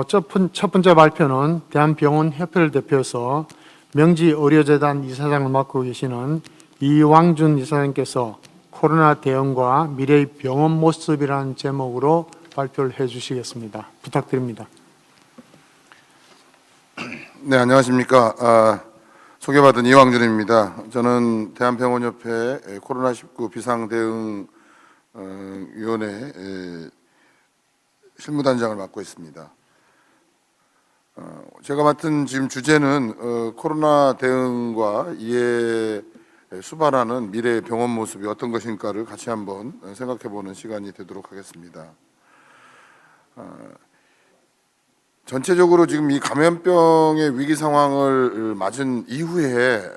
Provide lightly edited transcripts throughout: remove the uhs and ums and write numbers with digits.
첫 번째 발표는 대한병원협회를 대표해서 명지의료재단 이사장을 맡고 계시는 이왕준 이사장께서 코로나 대응과 미래의 병원 모습이라는 제목으로 발표를 해주시겠습니다. 부탁드립니다. 네, 안녕하십니까. 소개받은 이왕준입니다. 저는 대한병원협회 코로나19 비상대응위원회 실무단장을 맡고 있습니다. 제가 맡은 지금 주제는 코로나 대응과 이에 수반하는 미래의 병원 모습이 어떤 것인가를 같이 한번 생각해보는 시간이 되도록 하겠습니다. 전체적으로 지금 이 감염병의 위기 상황을 맞은 이후에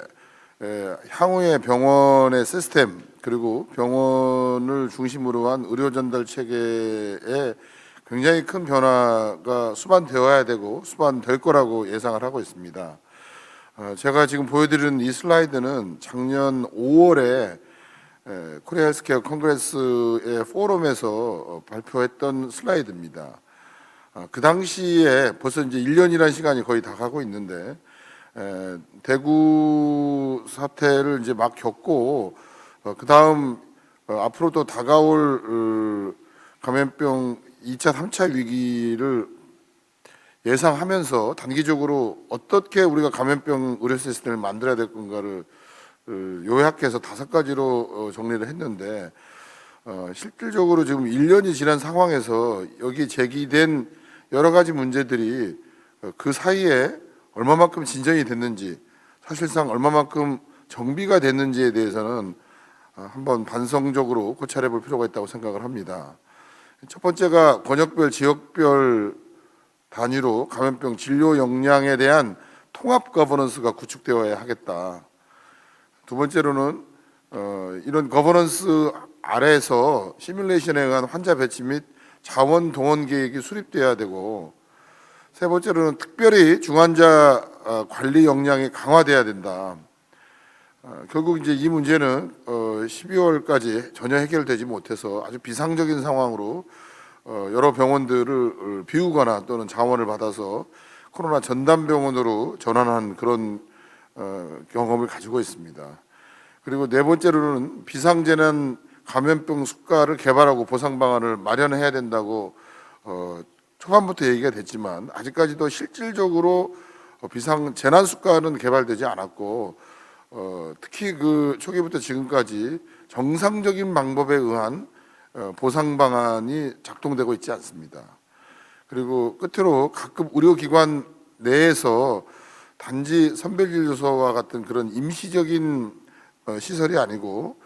향후의 병원의 시스템 그리고 병원을 중심으로 한 의료 전달 체계에 굉장히 큰 변화가 수반되어야 되고 수반될 거라고 예상을 하고 있습니다. 제가 지금 보여드리는 이 슬라이드는 작년 5월에 코리아 헬스케어 컨그레스의 포럼에서 발표했던 슬라이드입니다. 그 당시에 벌써 이제 1년이라는 시간이 거의 다 가고 있는데 대구 사태를 이제 막 겪고 그 다음 앞으로도 다가올 감염병 2차, 3차 위기를 예상하면서 단기적으로 어떻게 우리가 감염병 의료 시스템을 만들어야 될 건가를 요약해서 5가지로 정리를 했는데 실질적으로 지금 1년이 지난 상황에서 여기 제기된 여러 가지 문제들이 그 사이에 얼마만큼 진전이 됐는지 사실상 얼마만큼 정비가 됐는지에 대해서는 한번 반성적으로 고찰해 볼 필요가 있다고 생각을 합니다. 첫 번째가 권역별, 지역별 단위로 감염병 진료 역량에 대한 통합 거버넌스가 구축되어야 하겠다. 두 번째로는 이런 거버넌스 아래에서 시뮬레이션에 의한 환자 배치 및 자원 동원 계획이 수립돼야 되고, 세 번째로는 특별히 중환자 관리 역량이 강화돼야 된다. 결국 이제 이 문제는 12월까지 전혀 해결되지 못해서 아주 비상적인 상황으로 여러 병원들을 비우거나 또는 자원을 받아서 코로나 전담병원으로 전환한 그런 경험을 가지고 있습니다. 그리고 네 번째로는 비상재난 감염병 수가를 개발하고 보상 방안을 마련해야 된다고 초반부터 얘기가 됐지만 아직까지도 실질적으로 비상 재난 수가는 개발되지 않았고 특히 그 초기부터 지금까지 정상적인 방법에 의한 보상 방안이 작동되고 있지 않습니다. 그리고 끝으로 각급 의료기관 내에서 단지 선별진료소와 같은 그런 임시적인 시설이 아니고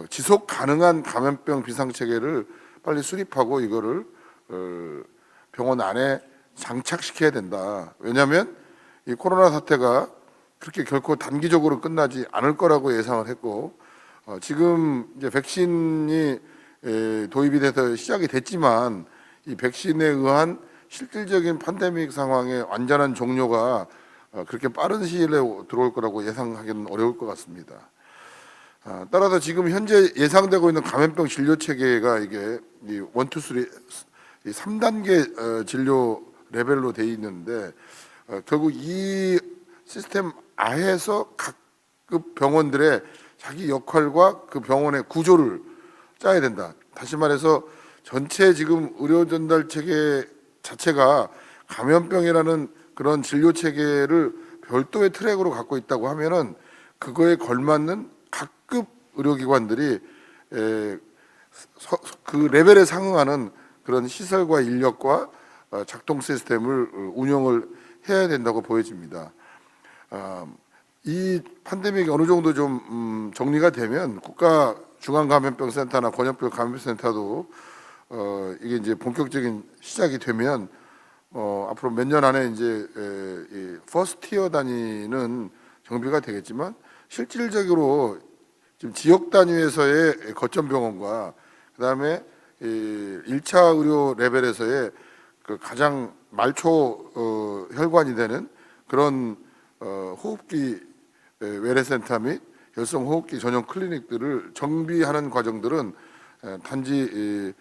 지속 가능한 감염병 비상체계를 빨리 수립하고 이거를 병원 안에 장착시켜야 된다. 왜냐하면 이 코로나 사태가 그렇게 결코 단기적으로 끝나지 않을 거라고 예상을 했고 지금 이제 백신이 도입이 돼서 시작이 됐지만 이 백신에 의한 실질적인 팬데믹 상황의 완전한 종료가 그렇게 빠른 시일에 들어올 거라고 예상하기는 어려울 것 같습니다. 따라서 지금 현재 예상되고 있는 감염병 진료 체계가 이게 이 1, 2, 3, 3단계 진료 레벨로 돼 있는데 결국 이 시스템 아래에서 각급 병원들의 자기 역할과 그 병원의 구조를 짜야 된다. 다시 말해서 전체 지금 의료 전달 체계 자체가 감염병이라는 그런 진료 체계를 별도의 트랙으로 갖고 있다고 하면은 그거에 걸맞는 각급 의료기관들이 그 레벨에 상응하는 그런 시설과 인력과 작동 시스템을 운영을 해야 된다고 보여집니다. 이 팬데믹이 어느 정도 좀 정리가 되면 국가 중앙감염병센터나 권역별 감염센터도 이게 이제 본격적인 시작이 되면 앞으로 몇 년 안에 이제 이 퍼스트 티어 단위는 정비가 되겠지만 실질적으로 지금 지역 단위에서의 거점 병원과 그다음에 1차 의료 레벨에서의 그 가장 말초 혈관이 되는 그런 호흡기 외래센터 및 열성 호흡기 전용 클리닉들을 정비하는 과정들은 단지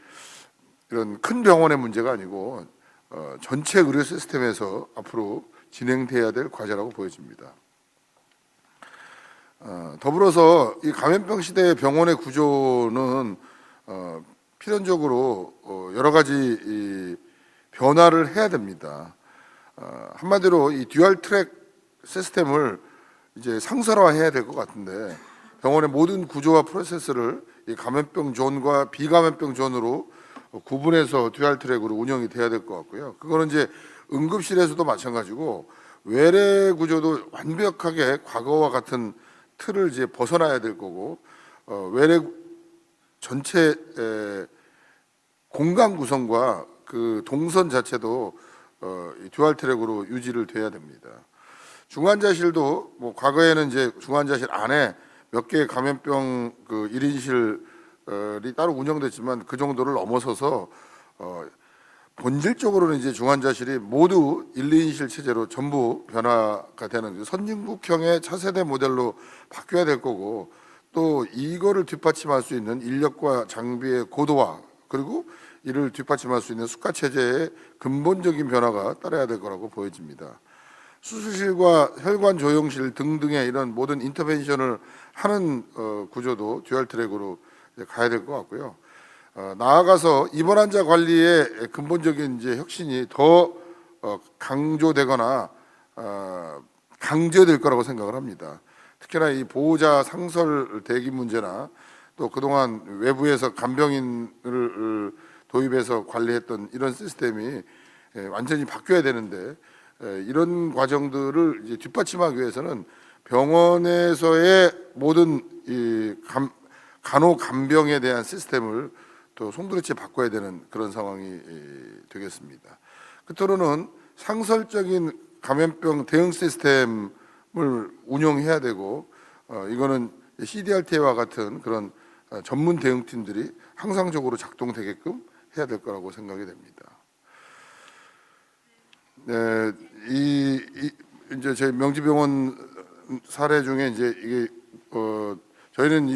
이런 큰 병원의 문제가 아니고 전체 의료 시스템에서 앞으로 진행돼야 될 과제라고 보여집니다. 더불어서 이 감염병 시대의 병원의 구조는 필연적으로 여러 가지 이 변화를 해야 됩니다. 한마디로 이 듀얼 트랙 시스템을 이제 상설화해야 될 것 같은데, 병원의 모든 구조와 프로세스를 이 감염병 존과 비감염병 존으로 구분해서 듀얼 트랙으로 운영이 돼야 될 것 같고요. 그거는 이제 응급실에서도 마찬가지고 외래 구조도 완벽하게 과거와 같은 틀을 이제 벗어나야 될 거고, 외래 전체 공간 구성과 그 동선 자체도 이 듀얼 트랙으로 유지를 돼야 됩니다. 중환자실도 뭐 과거에는 이제 중환자실 안에 몇 개의 감염병 그 1인실이 따로 운영됐지만 그 정도를 넘어서서 본질적으로는 이제 중환자실이 모두 1, 2인실 체제로 전부 변화가 되는 선진국형의 차세대 모델로 바뀌어야 될 거고, 또 이거를 뒷받침할 수 있는 인력과 장비의 고도화, 그리고 이를 뒷받침할 수 있는 수가 체제의 근본적인 변화가 따라야 될 거라고 보여집니다. 수술실과 혈관 조영실 등등의 이런 모든 인터벤션을 하는 구조도 듀얼 트랙으로 가야 될 것 같고요. 나아가서 입원 환자 관리의 근본적인 이제 혁신이 더 강조되거나 강조될 거라고 생각을 합니다. 특히나 이 보호자 상설 대기 문제나 또 그동안 외부에서 간병인을 도입해서 관리했던 이런 시스템이 완전히 바뀌어야 되는데, 이런 과정들을 이제 뒷받침하기 위해서는 병원에서의 모든 이 간호 간병에 대한 시스템을 또 송두리째 바꿔야 되는 그런 상황이 되겠습니다. 끝으로는 상설적인 감염병 대응 시스템을 운영해야 되고, 이거는 CDRT와 같은 그런 전문 대응팀들이 항상적으로 작동되게끔 해야 될 거라고 생각이 됩니다. 네, 이제 제 명지병원 사례 중에 이제 이게 저희는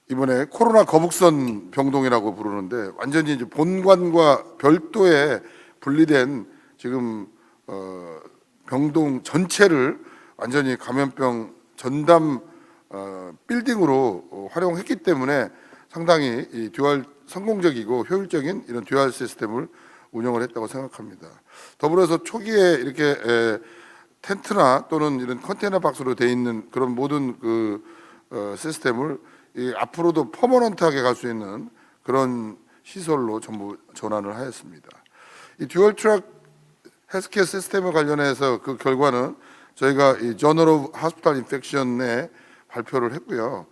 이번에 코로나 거북선 병동이라고 부르는데, 완전히 이제 본관과 별도의 분리된 지금 병동 전체를 완전히 감염병 전담 빌딩으로 활용했기 때문에 상당히 이 듀얼 성공적이고 효율적인 이런 듀얼 시스템을 운영을 했다고 생각합니다. 더불어서 초기에 이렇게 텐트나 또는 이런 컨테이너 박스로 돼 있는 그런 모든 그 시스템을 앞으로도 퍼머넌트하게 갈 수 있는 그런 시설로 전부 전환을 하였습니다. 이 듀얼 트랙 헬스케어 시스템에 관련해서 그 결과는 저희가 이 저널 오브 하스피탈 인펙션에 발표를 했고요.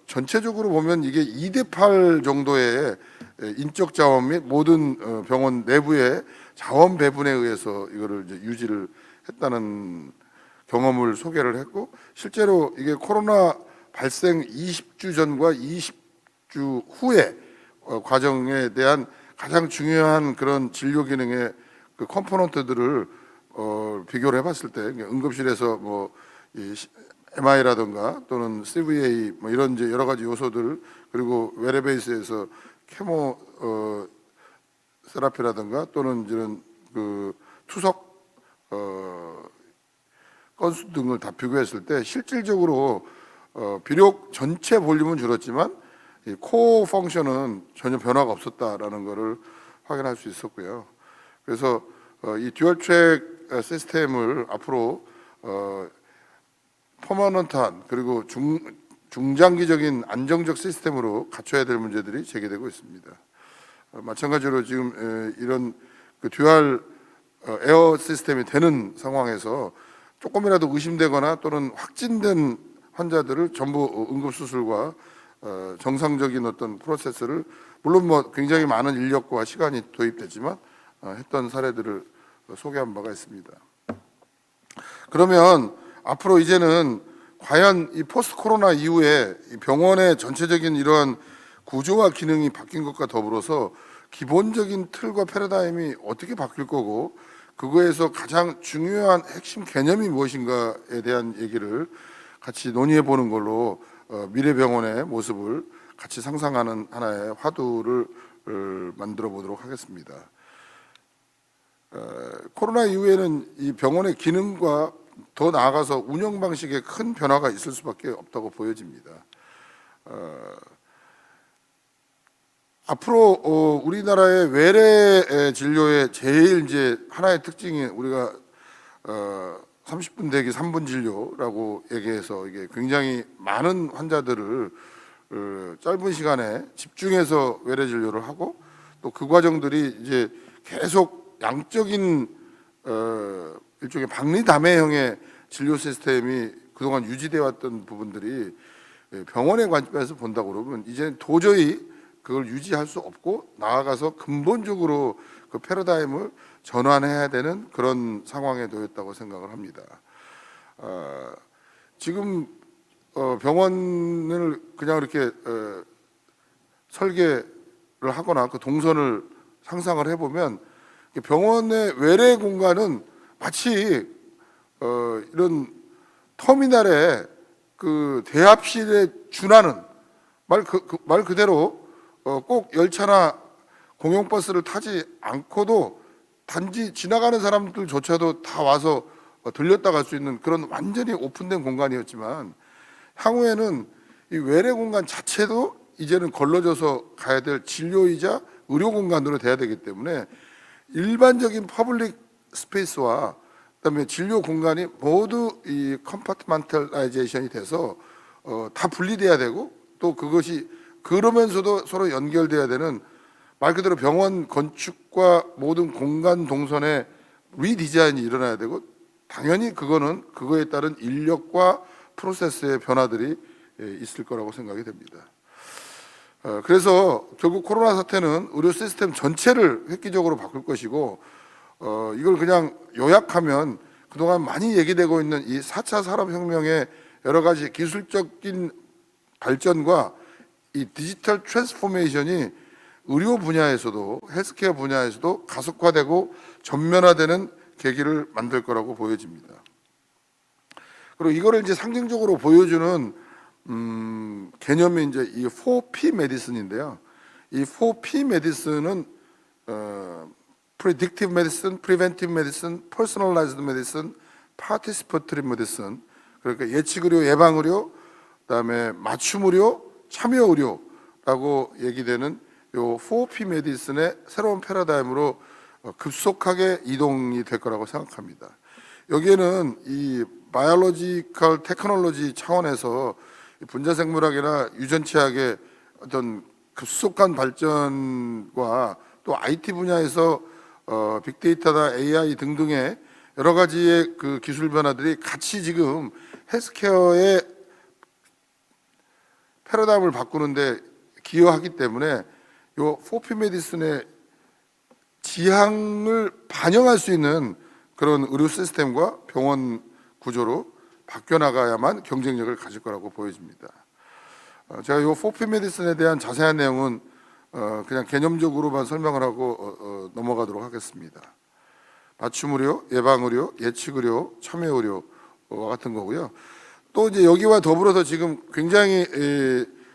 전체적으로 보면 이게 2대8 정도의 인적 자원 및 모든 병원 내부의 자원 배분에 의해서 이거를 이제 유지를 했다는 경험을 소개를 했고, 실제로 이게 코로나 발생 20주 전과 20주 후의 과정에 대한 가장 중요한 그런 진료 기능의 그 컴포넌트들을 비교를 해봤을 때, 응급실에서 뭐 MI라든가 또는 CVA 뭐 이런 이제 여러 가지 요소들, 그리고 웨어베이스에서 케모 세라피라든가 또는 이런 그 투석 건수 등을 다 비교했을 때 실질적으로 비록 전체 볼륨은 줄었지만 이 코어 펑션은 전혀 변화가 없었다라는 것을 확인할 수 있었고요. 그래서 이 듀얼 트랙 시스템을 앞으로 퍼머넌트한 그리고 중장기적인 안정적 시스템으로 갖춰야 될 문제들이 제기되고 있습니다. 마찬가지로 지금 이런 그 듀얼 에어 시스템이 되는 상황에서 조금이라도 의심되거나 또는 확진된 환자들을 전부 응급수술과 정상적인 어떤 프로세스를, 물론 뭐 굉장히 많은 인력과 시간이 도입됐지만 했던 사례들을 소개한 바가 있습니다. 그러면 앞으로 이제는 과연 이 포스트 코로나 이후에 이 병원의 전체적인 이러한 구조와 기능이 바뀐 것과 더불어서 기본적인 틀과 패러다임이 어떻게 바뀔 거고, 그거에서 가장 중요한 핵심 개념이 무엇인가에 대한 얘기를 같이 논의해 보는 걸로 미래 병원의 모습을 같이 상상하는 하나의 화두를 만들어 보도록 하겠습니다. 코로나 이후에는 이 병원의 기능과 더 나아가서 운영 방식에 큰 변화가 있을 수밖에 없다고 보여집니다. 앞으로 우리나라의 외래 진료의 제일 이제 하나의 특징이 우리가 30분 대기 3분 진료라고 얘기해서 이게 굉장히 많은 환자들을 짧은 시간에 집중해서 외래 진료를 하고 또 그 과정들이 이제 계속 양적인 일종의 박리담회형의 진료 시스템이 그동안 유지되어 왔던 부분들이 병원의 관점에서 본다고 그러면 이제는 도저히 그걸 유지할 수 없고 나아가서 근본적으로 그 패러다임을 전환해야 되는 그런 상황에 놓였다고 생각을 합니다. 지금 병원을 그냥 이렇게 설계를 하거나 그 동선을 상상을 해보면 병원의 외래 공간은 마치 이런 터미널의 그 대합실에 준하는 말 그대로 꼭 열차나 공용버스를 타지 않고도 단지 지나가는 사람들조차도 다 와서 들렸다 갈 수 있는 그런 완전히 오픈된 공간이었지만 향후에는 이 외래 공간 자체도 이제는 걸러져서 가야 될 진료이자 의료 공간으로 돼야 되기 때문에 일반적인 퍼블릭 스페이스와 그다음에 진료 공간이 모두 이 컴파트먼탈라이제이션이 돼서 다 분리돼야 되고 또 그것이 그러면서도 서로 연결돼야 되는 말 그대로 병원 건축과 모든 공간 동선의 리디자인이 일어나야 되고 당연히 그거는 그거에 따른 인력과 프로세스의 변화들이 있을 거라고 생각이 됩니다. 그래서 결국 코로나 사태는 의료 시스템 전체를 획기적으로 바꿀 것이고 이걸 그냥 요약하면 그동안 많이 얘기되고 있는 이 4차 산업혁명의 여러 가지 기술적인 발전과 이 디지털 트랜스포메이션이 의료 분야에서도 헬스케어 분야에서도 가속화되고 전면화되는 계기를 만들 거라고 보여집니다. 그리고 이거를 이제 상징적으로 보여주는 개념이 이제 이 4P 메디슨인데요. 이 4P 메디슨은 Predictive Medicine, Preventive Medicine, Personalized Medicine, Participatory Medicine. 그러니까 예측 의료, 예방 의료, 그다음에 맞춤 의료, 참여 의료라고 얘기되는 요 4P 메디슨의 새로운 패러다임으로 급속하게 이동이 될 거라고 생각합니다. 여기에는 이 바이올로지컬 테크놀로지 차원에서 분자생물학이나 유전치학의 어떤 급속한 발전과 또 IT 분야에서 빅데이터나 AI 등등의 여러 가지의 그 기술 변화들이 같이 지금 헬스케어의 패러다임을 바꾸는데 기여하기 때문에 요 4P 메디슨의 지향을 반영할 수 있는 그런 의료 시스템과 병원 구조로 바뀌어 나가야만 경쟁력을 가질 거라고 보여집니다. 제가 요 4P 메디슨에 대한 자세한 내용은 그냥 개념적으로만 설명을 하고 넘어가도록 하겠습니다. 맞춤 의료, 예방 의료, 예측 의료, 참여 의료와 같은 거고요. 또 이제 여기와 더불어서 지금 굉장히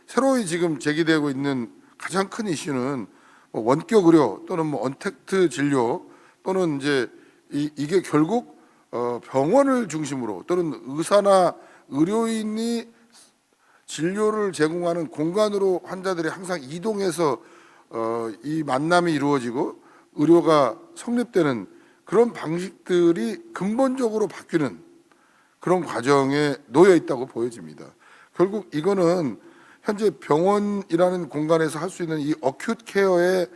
새로이 지금 제기되고 있는 가장 큰 이슈는 원격 의료 또는 언택트 진료 또는 이제 이게 결국 병원을 중심으로 또는 의사나 의료인이 진료를 제공하는 공간으로 환자들이 항상 이동해서 이 만남이 이루어지고 의료가 성립되는 그런 방식들이 근본적으로 바뀌는 그런 과정에 놓여 있다고 보여집니다. 결국 이거는 현재 병원이라는 공간에서 할 수 있는 이 어큐트 케어의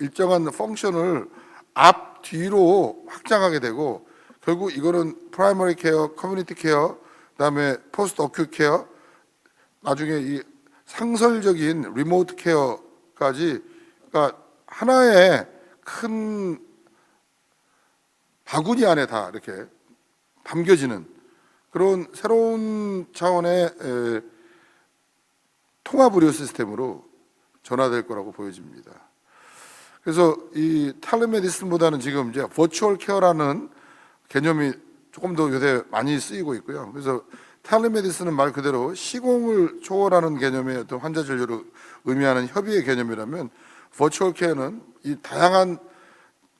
일정한 펑션을 앞 뒤로 확장하게 되고 결국 이거는 프라이머리 케어, 커뮤니티 케어, 그다음에 포스트 어큐트 케어, 나중에 이 상설적인 리모트 케어까지 그러니까 하나의 큰 바구니 안에 다 이렇게 담겨지는 그런 새로운 차원의 통합 의료 시스템으로 전환될 거라고 보여집니다. 그래서 이 텔레메디슨보다는 지금 이제 버추얼 케어라는 개념이 조금 더 요새 많이 쓰이고 있고요. 그래서 텔레메디슨은 말 그대로 시공을 초월하는 개념의 어떤 환자 진료를 의미하는 협의의 개념이라면 버추얼 케어는 이 다양한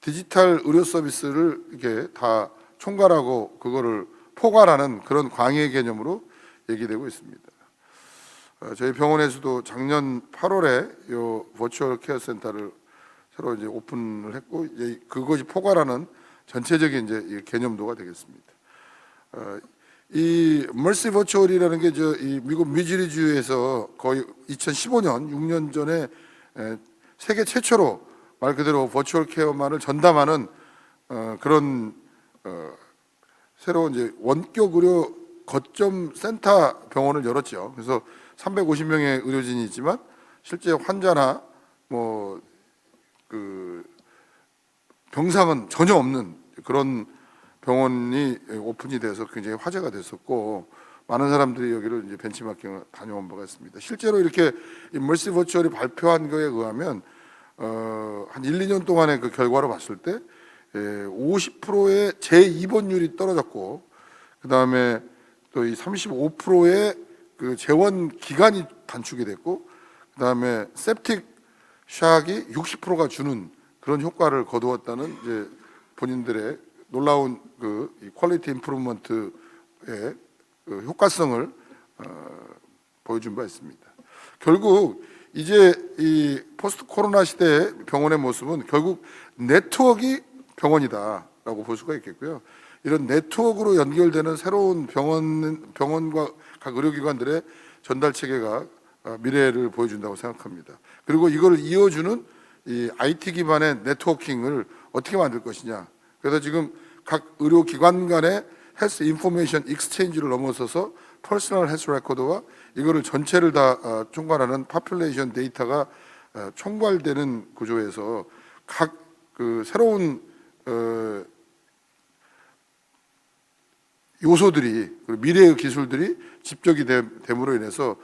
디지털 의료 서비스를 이렇게 다 총괄하고 그거를 포괄하는 그런 광의 개념으로 얘기되고 있습니다. 저희 병원에서도 작년 8월에 요 버추얼 케어 센터를 새로 이제 오픈을 했고, 이제 그것이 포괄하는 전체적인 이제 이 개념도가 되겠습니다. 이 멀시 버추얼이라는 게 이 미국 미주리주에서 거의 2015년 6년 전에 세계 최초로 말 그대로 버추얼 케어만을 전담하는 그런 새로 이제 원격 의료 거점 센터 병원을 열었죠. 그래서 350명의 의료진이 있지만 실제 환자나 뭐 그 병상은 전혀 없는 그런 병원이 오픈이 돼서 굉장히 화제가 됐었고, 많은 사람들이 여기를 이제 벤치마킹을 다녀온 바가 있습니다. 실제로 이렇게 멀시 버추얼이 발표한 거에 의하면 한 1, 2년 동안의 그 결과로 봤을 때 50%의 재입원율이 떨어졌고, 그 다음에 또 이 35%의 그 재원 기간이 단축이 됐고, 그 다음에 septic 샥이 60%가 주는 그런 효과를 거두었다는 이제 본인들의 놀라운 그 퀄리티 임프루먼트의 그 효과성을 보여준 바 있습니다. 결국 이제 이 포스트 코로나 시대의 병원의 모습은 결국 네트워크가 병원이다라고 볼 수가 있겠고요. 이런 네트워크로 연결되는 새로운 병원과 각 의료기관들의 전달 체계가 미래를 보여준다고 생각합니다. 그리고 이걸 이어주는 이 IT 기반의 네트워킹을 어떻게 만들 것이냐. 그래서 지금 각 의료기관 간의 헬스 인포메이션 익스체인지를 넘어서서 퍼스널 헬스 레코드와 이거를 전체를 다 총괄하는 파퓰레이션 데이터가 총괄되는 구조에서 각 그 새로운 요소들이, 미래의 기술들이 집적이 됨으로 인해서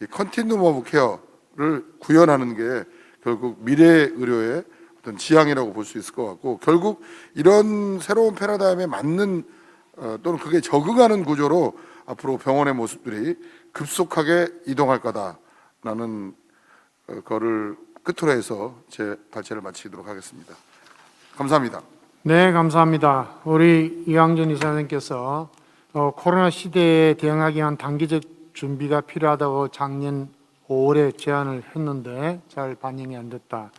이 컨티뉴엄 오브 케어를 구현하는 게 결국 미래 의료의 어떤 지향이라고 볼 수 있을 것 같고, 결국 이런 새로운 패러다임에 맞는 또는 그게 적응하는 구조로 앞으로 병원의 모습들이 급속하게 이동할 거다라는 거를 끝으로 해서 제 발제를 마치도록 하겠습니다. 감사합니다. 네, 감사합니다. 우리 이광준 이사님께서 코로나 시대에 대응하기 위한 단기적 준비가 필요하다고 작년 5월에 제안을 했는데 잘 반영이 안 됐다.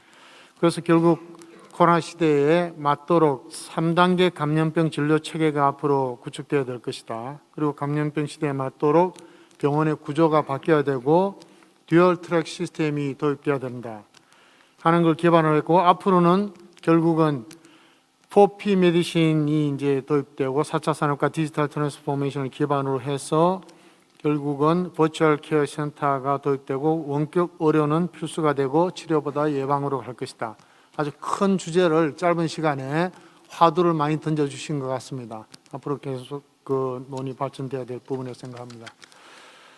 그래서 결국 코로나 시대에 맞도록 3단계 감염병 진료 체계가 앞으로 구축되어야 될 것이다. 그리고 감염병 시대에 맞도록 병원의 구조가 바뀌어야 되고 듀얼 트랙 시스템이 도입되어야 된다 하는 걸 기반으로 했고, 앞으로는 결국은 4P 메디신이 이제 도입되고 4차 산업과 디지털 트랜스포메이션을 기반으로 해서 결국은 버추얼 케어 센터가 도입되고 원격 의료는 필수가 되고 치료보다 예방으로 갈 것이다. 아주 큰 주제를 짧은 시간에 화두를 많이 던져주신 것 같습니다. 앞으로 계속 그 논의 발전돼야 될 부분이라고 생각합니다.